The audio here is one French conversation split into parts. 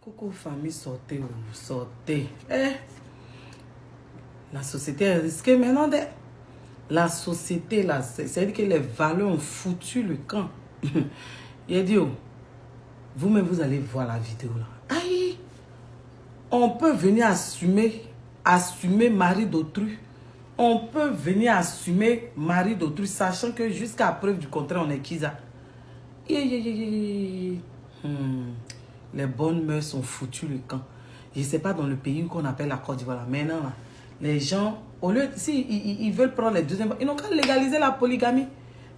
Coucou famille, sortez, sortez. Eh, la société est risquée maintenant. La société, là, c'est-à-dire que les valeurs ont foutu le camp. Il a dit, oh, vous-même, vous allez voir la vidéo là. Aïe, on peut venir assumer mari d'autrui. On peut venir assumer mari d'autrui, sachant que jusqu'à preuve du contraire, on est qui ça? Les bonnes mœurs sont foutues le camp. Je ne sais pas dans le pays qu'on appelle la Côte d'Ivoire. Maintenant, là, les gens, au lieu, si ils veulent prendre les deuxièmes, ils n'ont qu'à légaliser la polygamie.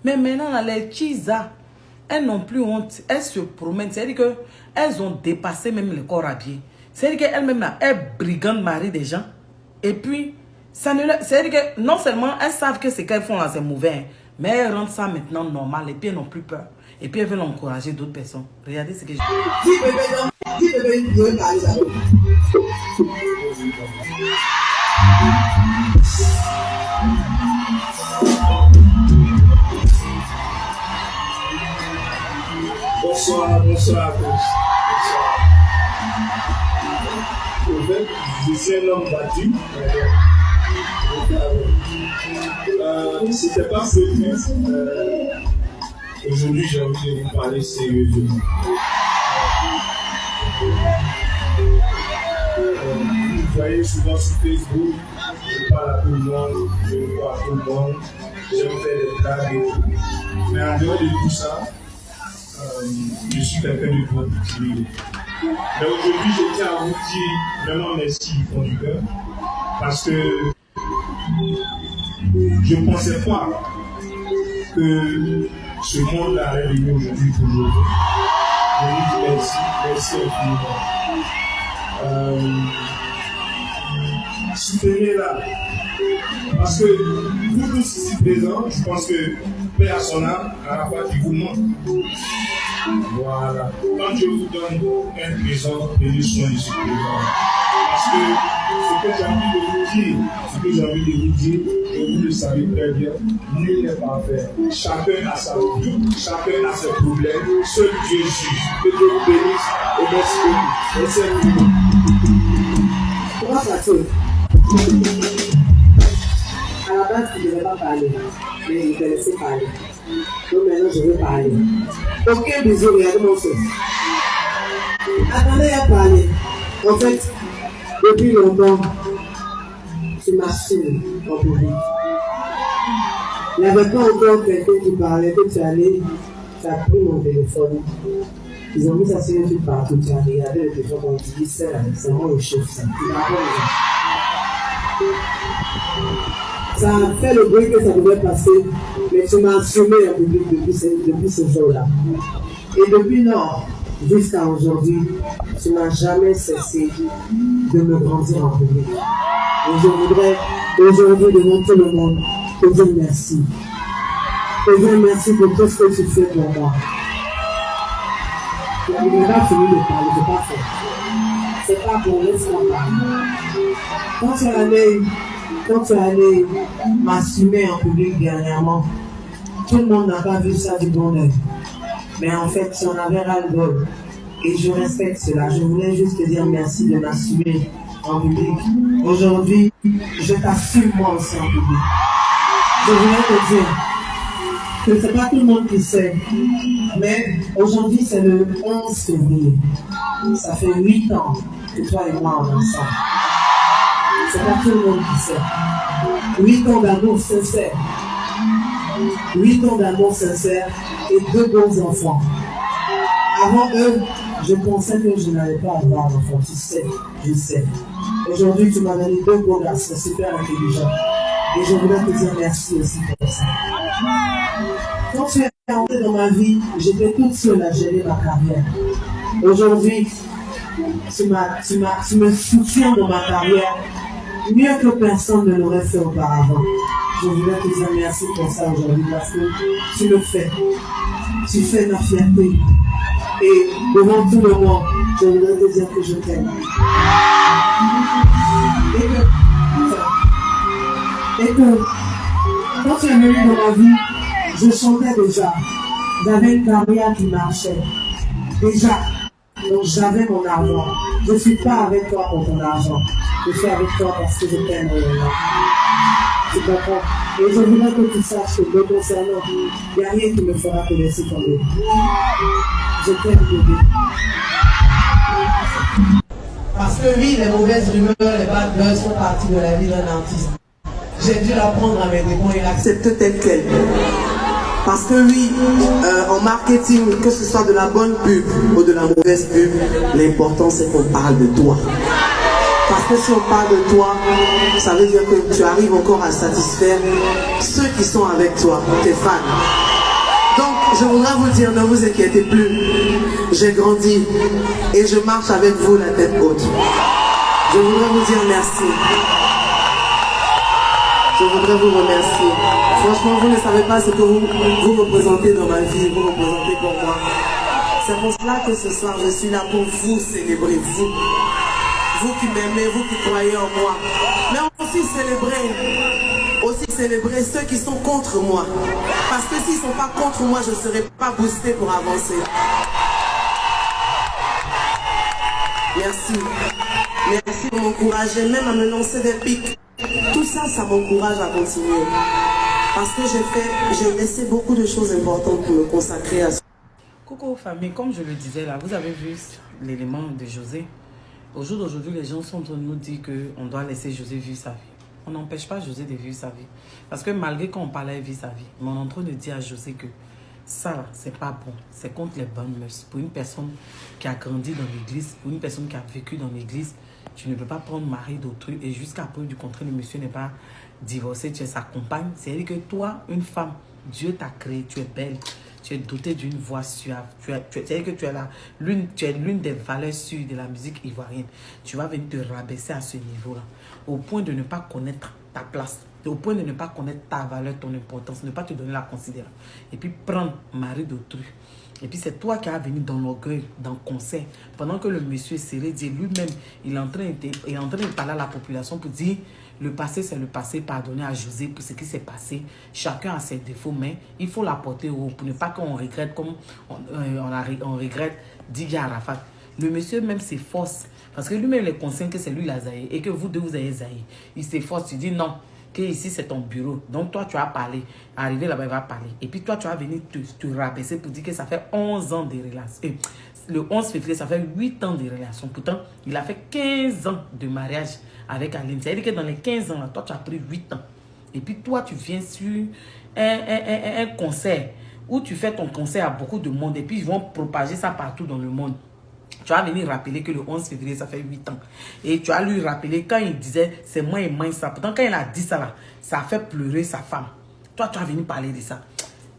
Mais maintenant, là, les Kiza, elles n'ont plus honte. Elles se promènent. C'est-à-dire qu'elles ont dépassé même le corps habillé. C'est-à-dire qu'elles-mêmes, là, elles brigandent mari des gens. Et puis, c'est-à-dire que non seulement elles savent que ce qu'elles font là, c'est mauvais, hein, mais elles rendent ça maintenant normal. Et puis, elles n'ont plus peur. Et puis, elles veulent encourager d'autres personnes. Regardez ce que je Bonsoir, bonsoir à tous. En fait, je suis un homme battu. C'était pas prévu. Aujourd'hui, j'ai envie de vous parler sérieusement. Vous voyez souvent sur Facebook, je parle à tout le monde, je vois à tout le monde, j'aime faire des blagues et tout. Mais en dehors de tout ça, je suis quelqu'un de beaucoup timide. Mais aujourd'hui, je tiens à vous dire vraiment merci du fond du cœur, parce que je ne pensais pas que ce monde allait venir aujourd'hui pour aujourd'hui. Je vous dis merci, merci infiniment. Soutenez-la. Parce que vous tous ici présents, je pense que paix à son âme, à la fois qui vous manque. Voilà. Quand je vous donne un présent, prenez soin de ce présent. Parce que ce que j'ai envie de vous dire, et vous le savez très bien, nul n'est parfait. Chacun a sa vie, chacun a ses problèmes. Seul Dieu juge. Que Dieu vous bénisse et merci beaucoup. Merci à vous. Comment ça se fait? À la base, tu ne devais pas parler, mais il te laissait parler. Donc maintenant, je veux parler. Aucun bisou, regardez mon fils. Attendez à parler. En fait, depuis longtemps, tu m'assumes en public. Il n'y avait pas encore quelqu'un qui parlait, que tu allais, tu as pris mon téléphone. Ils ont mis ça sur YouTube partout, tu as regardé le téléphone, on dit c'est moi le chef, ça. Tu m'as pas ça a fait le bruit que ça devait passer, mais tu m'as assumé en public depuis ce jour-là. Et depuis lors, jusqu'à aujourd'hui, tu n'as jamais cessé de me grandir en public. Et je voudrais aujourd'hui devant tout le monde te dire merci. Te dire merci pour tout ce que tu fais pour moi. Je n'ai pas fini de parler, je n'ai pas fait. C'est pas pour laisse-moi parler. Quand tu es allé m'assumer en public dernièrement, tout le monde n'a pas vu ça du bon œil. Mais en fait, tu en avais ras-le-bol. Et je respecte cela. Je voulais juste te dire merci de m'assumer en public. Aujourd'hui, je t'assume moi aussi en public. Je voulais te dire que ce n'est pas tout le monde qui sait. Mais aujourd'hui, c'est le 11 février. Ça fait 8 ans que toi et moi on est ensemble. C'est pas tout le monde qui sait. 8 ans d'amour sincère. 8 ans d'amour sincère et 2 bons enfants. Avant eux, je pensais que je n'allais pas avoir d'enfants. Tu sais, je sais. Aujourd'hui, tu m'as donné 2 beaux garçons super intelligents. Et je voudrais te dire merci aussi pour ça. Quand tu es entré dans ma vie, j'étais toute seule à gérer ma carrière. Aujourd'hui, tu me soutiens dans ma carrière mieux que personne ne l'aurait fait auparavant. Je voudrais te dire merci pour ça aujourd'hui parce que tu le fais. Tu fais ma fierté. Et devant tout le monde, je voudrais te dire que je t'aime. Et que quand tu es venu dans ma vie, je chantais déjà. J'avais une carrière qui marchait. Déjà. Donc j'avais mon argent. Je ne suis pas avec toi pour ton argent. Je suis avec toi parce que je t'aime réellement. Tu comprends? Et je voudrais que tu saches que me concernant, il n'y a rien qui me fera te laisser tomber. Je t'aime, bébé. Parce que oui, les mauvaises rumeurs, les bad buzz font partie de la vie d'un artiste. J'ai dû la prendre à mes dépens et l'accepter telle qu'elle. Parce que oui, en marketing, que ce soit de la bonne pub ou de la mauvaise pub, l'important c'est qu'on parle de toi. Parce que si on parle de toi, ça veut dire que tu arrives encore à satisfaire ceux qui sont avec toi, tes fans. Donc, je voudrais vous dire, ne vous inquiétez plus. J'ai grandi et je marche avec vous la tête haute. Je voudrais vous dire merci. Je voudrais vous remercier. Franchement, vous ne savez pas ce que vous représentez dans ma vie, vous représentez pour moi. C'est pour cela que ce soir, je suis là pour vous célébrer, vous. Vous qui m'aimez, vous qui croyez en moi. Mais aussi célébrer ceux qui sont contre moi. Parce que s'ils ne sont pas contre moi, je ne serai pas boosté pour avancer. Merci. Merci pour m'encourager, même à me lancer des pics. Tout ça, ça m'encourage à continuer. Parce que j'ai laissé beaucoup de choses importantes pour me consacrer à ça. Coucou famille, comme je le disais là, vous avez vu l'élément de José. Au jour d'aujourd'hui, les gens sont en train de nous dire qu'on doit laisser José vivre sa vie. On n'empêche pas José de vivre sa vie. Parce que malgré qu'on parlait de vivre sa vie, mais on est en train de dire à José que ça là, c'est pas bon. C'est contre les bonnes mœurs. Pour une personne qui a grandi dans l'église, pour une personne qui a vécu dans l'église, tu ne peux pas prendre mari d'autrui et jusqu'à preuve du contraire, le monsieur n'est pas divorcé, tu es sa compagne. C'est-à-dire que toi, une femme, Dieu t'a créé, tu es belle, tu es dotée d'une voix suave. C'est-à-dire que tu es l'une des valeurs sûres de la musique ivoirienne. Tu vas venir te rabaisser à ce niveau-là, au point de ne pas connaître ta place, au point de ne pas connaître ta valeur, ton importance, ne pas te donner la considération. Et puis prendre mari d'autrui. Et puis c'est toi qui as venu dans l'orgueil, dans le concert, pendant que le monsieur est serré, dit lui-même, il est en train de parler à la population pour dire, le passé c'est le passé, pardonnez à José pour ce qui s'est passé. Chacun a ses défauts, mais il faut l'apporter haut pour ne pas qu'on regrette comme on regrette Didier Arafat. Le monsieur même s'efforce, parce que lui-même il est conscient que c'est lui la zaïe et que vous deux vous avez zaïe. Il s'efforce, il dit non. Que ici c'est ton bureau, donc toi tu as parlé, arrivé là-bas il va parler, et puis toi tu vas venir te rabaisser pour dire que ça fait 11 ans de relation, le 11 février ça fait 8 ans de relation, pourtant il a fait 15 ans de mariage avec Aline, c'est-à-dire que dans les 15 ans là, toi tu as pris 8 ans, et puis toi tu viens sur un concert, où tu fais ton concert à beaucoup de monde, et puis ils vont propager ça partout dans le monde. Tu vas venir rappeler que le 11 février, ça fait 8 ans. Et tu vas lui rappeler quand il disait, c'est moi et moi ça. Pourtant, quand il a dit ça là, ça a fait pleurer sa femme. Toi, tu vas venir parler de ça.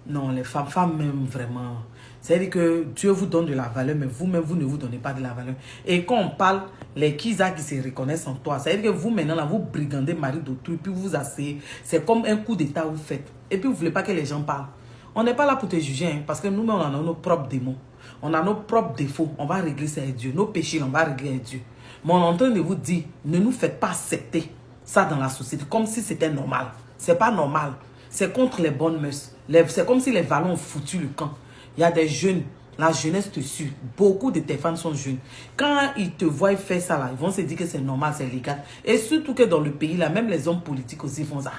Non, les femmes même vraiment. C'est-à-dire que Dieu vous donne de la valeur, mais vous-même, vous ne vous donnez pas de la valeur. Et quand on parle, les Kiza qui se reconnaissent en toi, c'est-à-dire que vous maintenant, là, vous brigandez mari d'autrui, puis vous asseyez. C'est comme un coup d'état vous faites. Et puis, vous ne voulez pas que les gens parlent. On n'est pas là pour te juger, hein, parce que nous-mêmes, on a nos propres démons. On a nos propres défauts, on va régler ça avec Dieu. Nos péchés, on va régler avec Dieu. Mais on est en train de vous dire, ne nous faites pas accepter ça dans la société, comme si c'était normal. C'est pas normal. C'est contre les bonnes mœurs. C'est comme si les valons ont foutu le camp. Il y a des jeunes, la jeunesse te suit. Beaucoup de tes fans sont jeunes. Quand ils te voient faire ça, là, ils vont se dire que c'est normal, c'est légal. Et surtout que dans le pays, là, même les hommes politiques aussi font ça.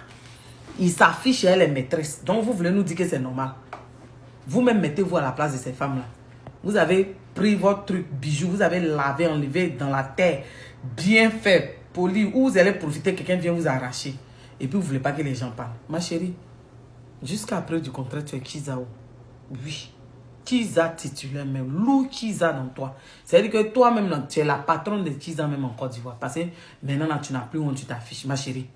Ils s'affichent chez les maîtresses. Donc vous voulez nous dire que c'est normal. Vous-même mettez-vous à la place de ces femmes-là. Vous avez pris votre truc, bijou, vous avez lavé, enlevé dans la terre, bien fait, poli, ou vous allez profiter, quelqu'un vient vous arracher. Et puis vous ne voulez pas que les gens parlent. Ma chérie, jusqu'à preuve du contraire, tu es Kizao. Oui, Kiza titulaire même, Lou Kiza dans toi. C'est-à-dire que toi-même, tu es la patronne de Kiza même en Côte d'Ivoire. Parce que maintenant, là, tu n'as plus où tu t'affiches. Ma chérie,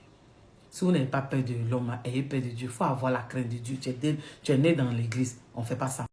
si vous n'avez pas peur de l'homme, ayez peur de Dieu. Il faut avoir la crainte de Dieu. Tu es né dans l'église. On ne fait pas ça.